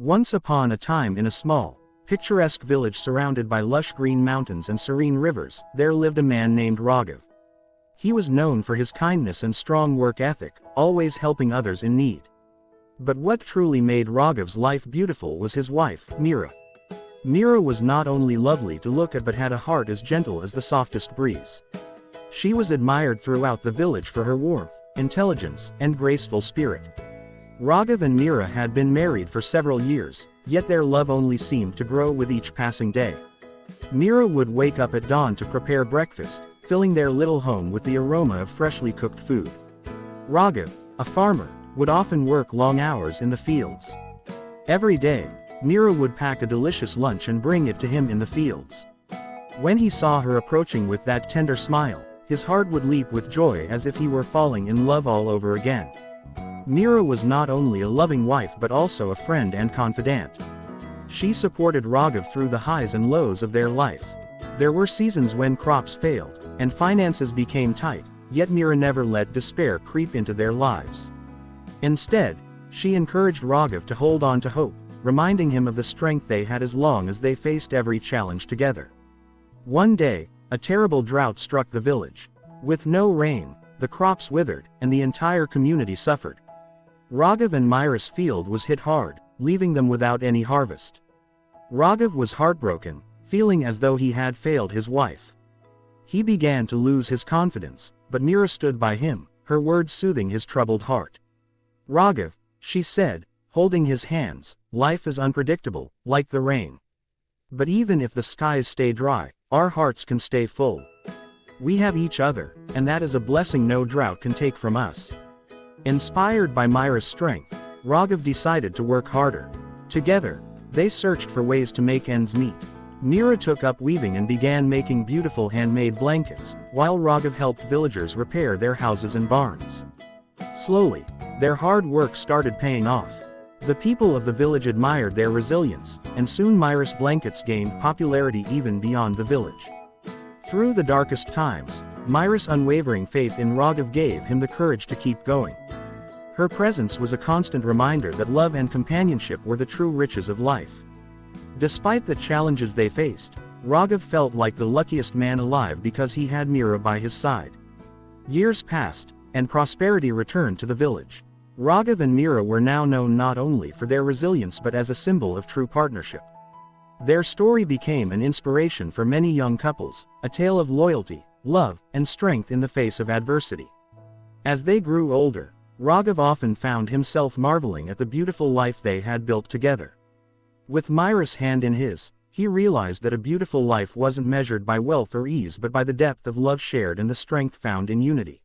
Once upon a time in a small, picturesque village surrounded by lush green mountains and serene rivers, there lived a man named Raghav. He was known for his kindness and strong work ethic, always helping others in need. But what truly made Raghav's life beautiful was his wife, Meera. Meera was not only lovely to look at but had a heart as gentle as the softest breeze. She was admired throughout the village for her warmth, intelligence, and graceful spirit. Raghav and Meera had been married for several years, yet their love only seemed to grow with each passing day. Meera would wake up at dawn to prepare breakfast, filling their little home with the aroma of freshly cooked food. Raghav, a farmer, would often work long hours in the fields. Every day, Meera would pack a delicious lunch and bring it to him in the fields. When he saw her approaching with that tender smile, his heart would leap with joy as if he were falling in love all over again. Meera was not only a loving wife but also a friend and confidant. She supported Raghav through the highs and lows of their life. There were seasons when crops failed, and finances became tight, yet Meera never let despair creep into their lives. Instead, she encouraged Raghav to hold on to hope, reminding him of the strength they had as long as they faced every challenge together. One day, a terrible drought struck the village. With no rain, the crops withered, and the entire community suffered. Raghav and Meera's field was hit hard, leaving them without any harvest. Raghav was heartbroken, feeling as though he had failed his wife. He began to lose his confidence, but Meera stood by him, her words soothing his troubled heart. "Raghav," she said, holding his hands, "life is unpredictable, like the rain. But even if the skies stay dry, our hearts can stay full. We have each other, and that is a blessing no drought can take from us." Inspired by Meera's strength, Raghav decided to work harder. Together, they searched for ways to make ends meet. Meera took up weaving and began making beautiful handmade blankets, while Raghav helped villagers repair their houses and barns. Slowly, their hard work started paying off. The people of the village admired their resilience, and soon Meera's blankets gained popularity even beyond the village. Through the darkest times, Meera's unwavering faith in Raghav gave him the courage to keep going. Her presence was a constant reminder that love and companionship were the true riches of life. Despite the challenges they faced, Raghav felt like the luckiest man alive because he had Meera by his side. Years passed, and prosperity returned to the village. Raghav and Meera were now known not only for their resilience but as a symbol of true partnership. Their story became an inspiration for many young couples, a tale of loyalty, love, and strength in the face of adversity. As they grew older, Raghav often found himself marveling at the beautiful life they had built together. With Meera's hand in his, he realized that a beautiful life wasn't measured by wealth or ease but by the depth of love shared and the strength found in unity.